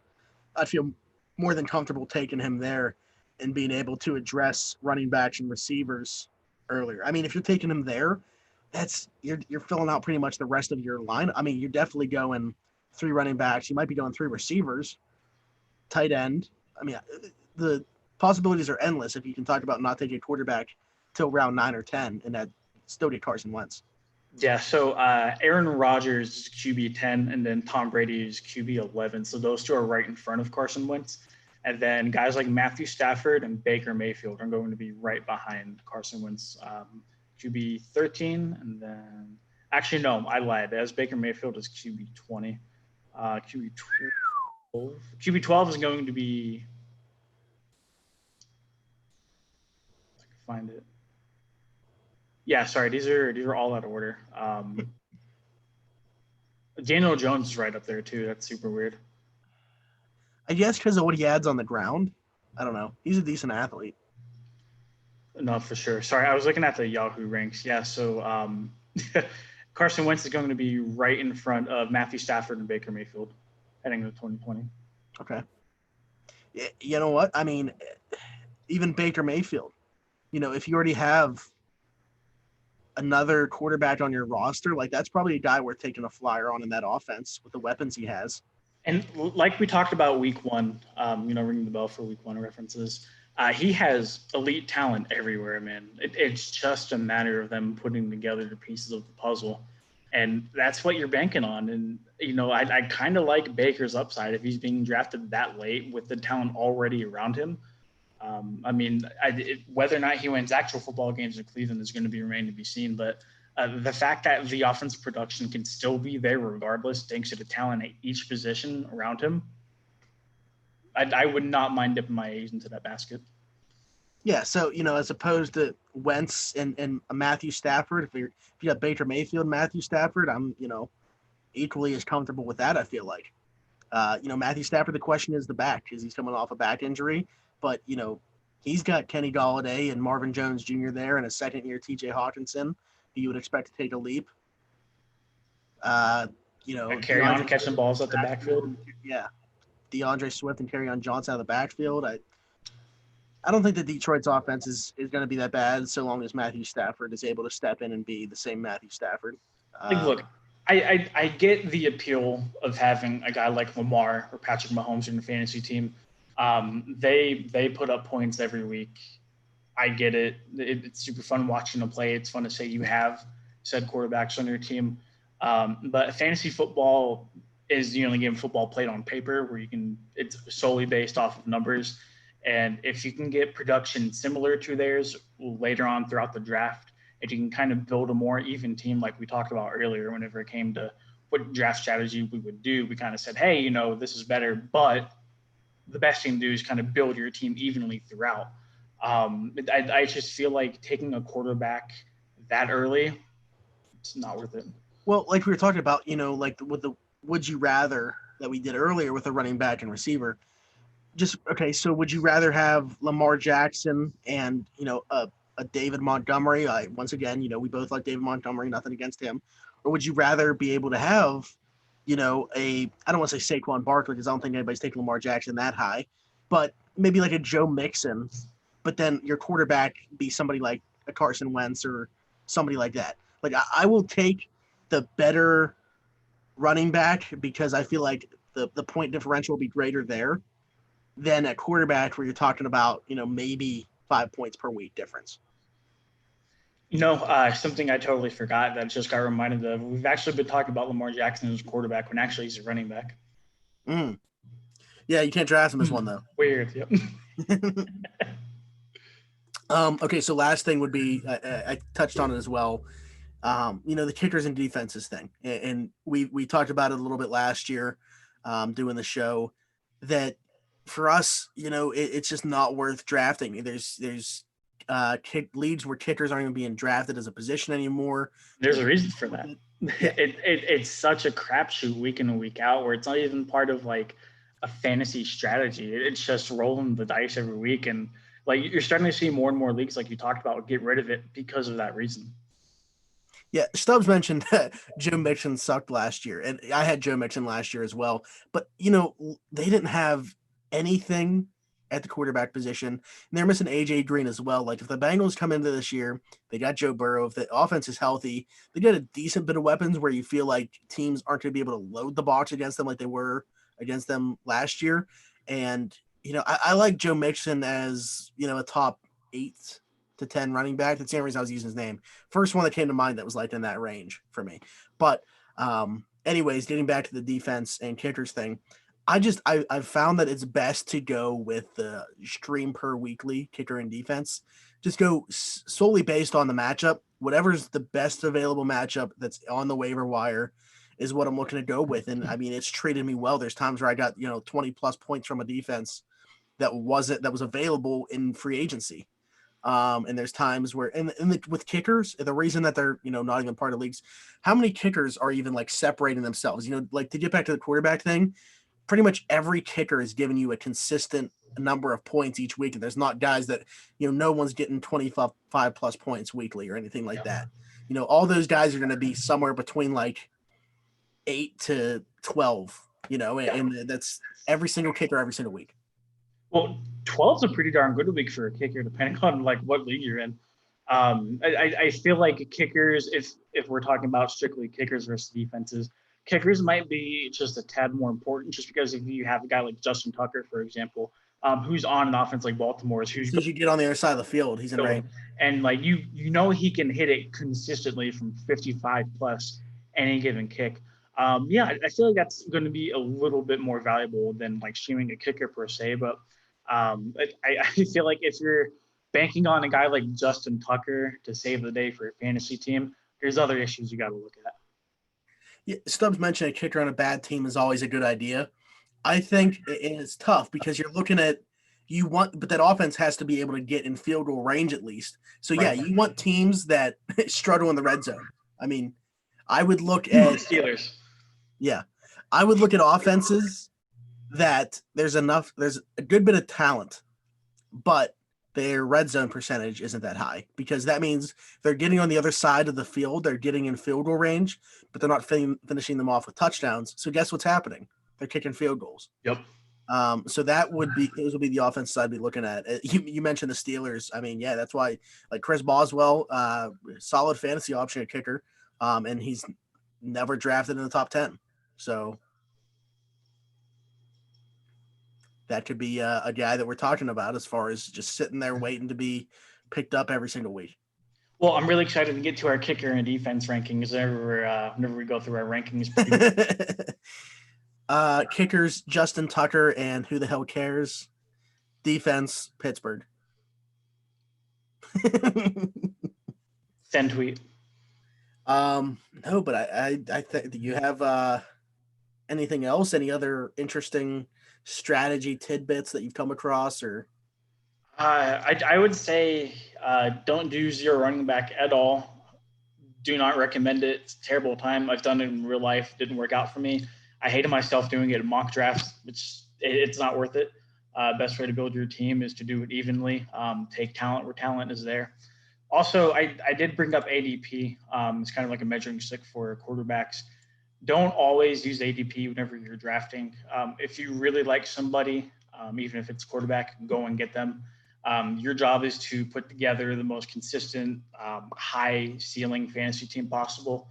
I'd feel more than comfortable taking him there and being able to address running backs and receivers earlier. I mean, if you're taking him there, you're filling out pretty much the rest of your line. I mean, you're definitely going 3 running backs. You might be going 3 receivers, tight end. I mean, the possibilities are endless if you can talk about not taking a quarterback till round 9 or 10, and that still get Carson Wentz. Yeah, so Aaron Rodgers is QB 10, and then Tom Brady is QB 11. So those two are right in front of Carson Wentz. And then guys like Matthew Stafford and Baker Mayfield are going to be right behind Carson Wentz, QB 13. And then, actually, no, I lied. As Baker Mayfield is QB 20. QB 12. QB 12 is going to be, I can find it. Yeah, sorry, these are all out of order. Daniel Jones is right up there too. That's super weird. I guess because of what he adds on the ground. I don't know. He's a decent athlete. No, for sure. Sorry, I was looking at the Yahoo ranks. Yeah, so Carson Wentz is going to be right in front of Matthew Stafford and Baker Mayfield heading into 2020. Okay. You know what? I mean, even Baker Mayfield. If you already have another quarterback on your roster, like that's probably a guy worth taking a flyer on in that offense with the weapons he has. And like we talked about week 1, ringing the bell for week 1 references, he has elite talent everywhere, man. It's just a matter of them putting together the pieces of the puzzle. And that's what you're banking on. And, I kind of like Baker's upside if he's being drafted that late with the talent already around him. Whether or not he wins actual football games in Cleveland is going to be remain to be seen. But the fact that the offensive production can still be there regardless, thanks to the talent at each position around him, I would not mind dipping my eggs into that basket. Yeah, so, as opposed to Wentz and Matthew Stafford, if you got Baker Mayfield, Matthew Stafford, I'm, equally as comfortable with that, I feel like. Matthew Stafford, the question is the back, because he's coming off a back injury. But, he's got Kenny Golladay and Marvin Jones Jr. there and a second-year T.J. Hawkinson, who you would expect to take a leap. Carry on catching balls out the backfield. Yeah. DeAndre Swift and Kerryon Johnson out of the backfield. I don't think that Detroit's offense is going to be that bad so long as Matthew Stafford is able to step in and be the same Matthew Stafford. Look, I get the appeal of having a guy like Lamar or Patrick Mahomes in the fantasy team. They put up points every week. I get it. It's super fun watching them play. It's fun to say you have said quarterbacks on your team. But fantasy football is the only game of football played on paper where it's solely based off of numbers. And if you can get production similar to theirs later on throughout the draft, if you can kind of build a more even team, like we talked about earlier, whenever it came to what draft strategy we would do, we kind of said, hey, this is better, but the best thing to do is kind of build your team evenly throughout. I just feel like taking a quarterback that early, it's not worth it. Well, like we were talking about, like with the would you rather that we did earlier with a running back and receiver. Just okay, so would you rather have Lamar Jackson and a David Montgomery? Once again, we both like David Montgomery, nothing against him. Or would you rather be able to have, I don't want to say Saquon Barkley because I don't think anybody's taking Lamar Jackson that high, but maybe like a Joe Mixon, but then your quarterback be somebody like a Carson Wentz or somebody like that. Like I will take the better running back because I feel like the point differential will be greater there than a quarterback where you're talking about, maybe 5 points per week difference. Something I totally forgot that just got reminded of. We've actually been talking about Lamar Jackson as a quarterback when actually he's a running back. Yeah, you can't draft him as one, though. Weird, yep. Okay, so last thing would be, I touched on it as well, the kickers and defenses thing. And we talked about it a little bit last year doing the show that for us, it's just not worth drafting. There's leagues where kickers aren't even being drafted as a position anymore. There's a reason for that. It's such a crapshoot week in and week out where it's not even part of like a fantasy strategy. It's just rolling the dice every week. And like you're starting to see more and more leagues, like you talked about, get rid of it because of that reason. Yeah, Stubbs mentioned Joe Mixon sucked last year, and I had Joe Mixon last year as well. But, they didn't have anything at the quarterback position, and they're missing A.J. Green as well. Like, if the Bengals come into this year, they got Joe Burrow. If the offense is healthy, they got a decent bit of weapons where you feel like teams aren't going to be able to load the box against them like they were against them last year. And, I like Joe Mixon as, a top 8 to 10 running back. That's the only reason I was using his name. First one that came to mind that was like in that range for me. But anyways, getting back to the defense and kickers thing, I've found that it's best to go with the stream per weekly kicker and defense. Just go solely based on the matchup. Whatever's the best available matchup that's on the waiver wire is what I'm looking to go with. And I mean, it's treated me well. There's times where I got, 20 plus points from a defense that was available in free agency. And there's times where, with kickers, the reason that they're, not even part of leagues, how many kickers are even like separating themselves? Like to get back to the quarterback thing, pretty much every kicker is giving you a consistent number of points each week. And there's not guys that, no one's getting 25 plus points weekly or anything like that. All those guys are going to be somewhere between like 8 to 12, and that's every single kicker every single week. Well, 12 is a pretty darn good week for a kicker, depending on like what league you're in. I feel like kickers, if we're talking about strictly kickers versus defenses, kickers might be just a tad more important, just because if you have a guy like Justin Tucker, for example, who's on an offense like Baltimore's, who's as you get on the other side of the field, he's in range, and like he can hit it consistently from 55 plus any given kick. I feel like that's going to be a little bit more valuable than like streaming a kicker per se, but I feel like if you're banking on a guy like Justin Tucker to save the day for a fantasy team, there's other issues you got to look at. Yeah, Stubbs mentioned a kicker on a bad team is always a good idea. I think it's tough because you're looking at but that offense has to be able to get in field goal range at least. So yeah, you want teams that struggle in the red zone. I mean, I would look at Steelers. Yeah, I would look at offenses that there's a good bit of talent, but their red zone percentage isn't that high because that means they're getting on the other side of the field. They're getting in field goal range, but they're not finishing them off with touchdowns. So guess what's happening? They're kicking field goals. Yep. So those would be the offenses I'd be looking at. You mentioned the Steelers. I mean, yeah, that's why like Chris Boswell, solid fantasy option at kicker. And he's never drafted in the top 10. So that could be a guy that we're talking about as far as just sitting there waiting to be picked up every single week. Well, I'm really excited to get to our kicker and defense rankings whenever we go through our rankings. Kickers, Justin Tucker, and who the hell cares? Defense, Pittsburgh. Send tweet. No, but I think, do you have anything else? Any other interesting strategy tidbits that you've come across, or? I would say don't do zero running back at all. Do not recommend it. It's a terrible time. I've done it in real life. Didn't work out for me. I hated myself doing it in mock drafts, which it's not worth it. Best way to build your team is to do it evenly. Take talent where talent is there. Also, I did bring up ADP. It's kind of like a measuring stick for quarterbacks. Don't always use ADP whenever you're drafting. If you really like somebody, even if it's quarterback, go and get them. Your job is to put together the most consistent, high ceiling fantasy team possible.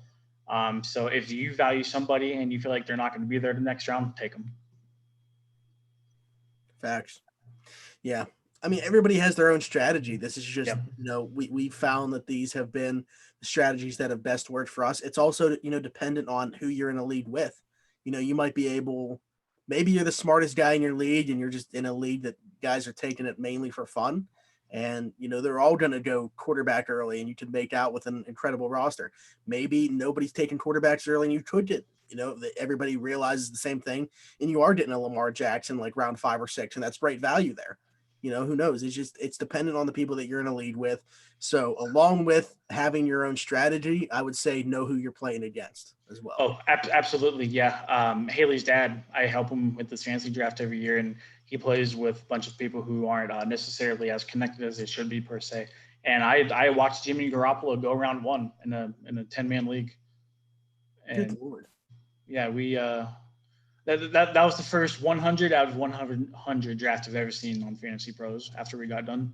So if you value somebody and you feel like they're not going to be there the next round, take them. Facts. Yeah. I mean, everybody has their own strategy. This is just, we found that these have been the strategies that have best worked for us. It's also, dependent on who you're in a league with. You might be able, maybe you're the smartest guy in your league and you're just in a league that guys are taking it mainly for fun. And, they're all going to go quarterback early and you can make out with an incredible roster. Maybe nobody's taking quarterbacks early and you could get, that everybody realizes the same thing and you are getting a Lamar Jackson like round 5 or 6, and that's great value there. Who knows? It's dependent on the people that you're in a league with. So along with having your own strategy, I would say know who you're playing against as well. Oh, absolutely. Yeah. Haley's dad, I help him with this fantasy draft every year, and he plays with a bunch of people who aren't necessarily as connected as they should be per se. And I watched Jimmy Garoppolo go round 1 in a 10-man league. And good Lord. Yeah, we that was the first 100 out of 100 draft I've ever seen on Fantasy Pros after we got done.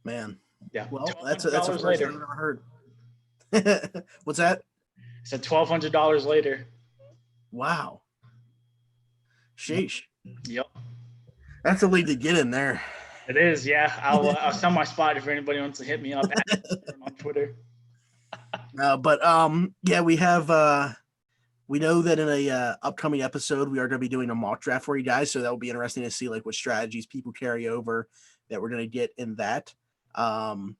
Man. Yeah. Well, that's a first later. I've never heard. What's that? It's $1,200 later. Wow. Sheesh. Yep. That's a league to get in there. It is, yeah. I'll sell my spot if anybody wants to hit me up on Twitter. Yeah, we have we know that in a upcoming episode we are going to be doing a mock draft for you guys, so that will be interesting to see like what strategies people carry over that we're going to get in that. Other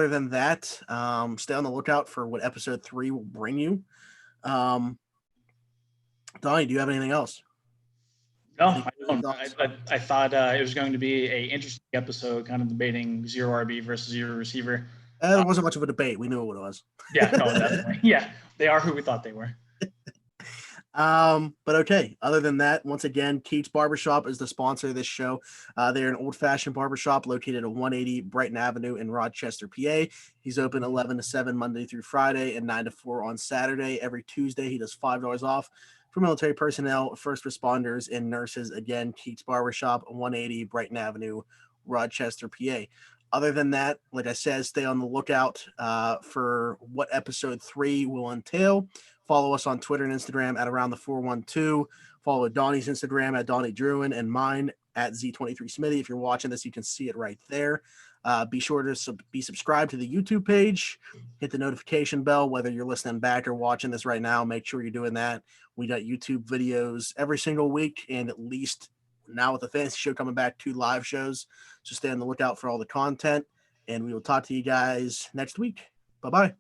than that, stay on the lookout for what episode 3 will bring you. Donnie, do you have anything else? No, I don't. I thought it was going to be an interesting episode, kind of debating zero RB versus zero receiver. There wasn't much of a debate. We knew what it was. Yeah, no, definitely. Yeah, they are who we thought they were. But okay. Other than that, once again, Keats Barbershop is the sponsor of this show. They're an old-fashioned barbershop located at 180 Brighton Avenue in Rochester, PA. He's open 11 to 7 Monday through Friday and 9 to 4 on Saturday. Every Tuesday, he does $5 off for military personnel, first responders, and nurses. Again, Keats Barbershop, 180 Brighton Avenue, Rochester, PA. Other than that, like I said, stay on the lookout for what episode 3 will entail. Follow us on Twitter and Instagram at Around the 412. Follow Donnie's Instagram at Donnie Druin and mine at Z23Smithy. If you're watching this, you can see it right there. Be sure to be subscribed to the YouTube page. Hit the notification bell, whether you're listening back or watching this right now. Make sure you're doing that. We got YouTube videos every single week, and at least now with the fantasy show coming back, 2 live shows. So stay on the lookout for all the content, and we will talk to you guys next week. Bye-bye.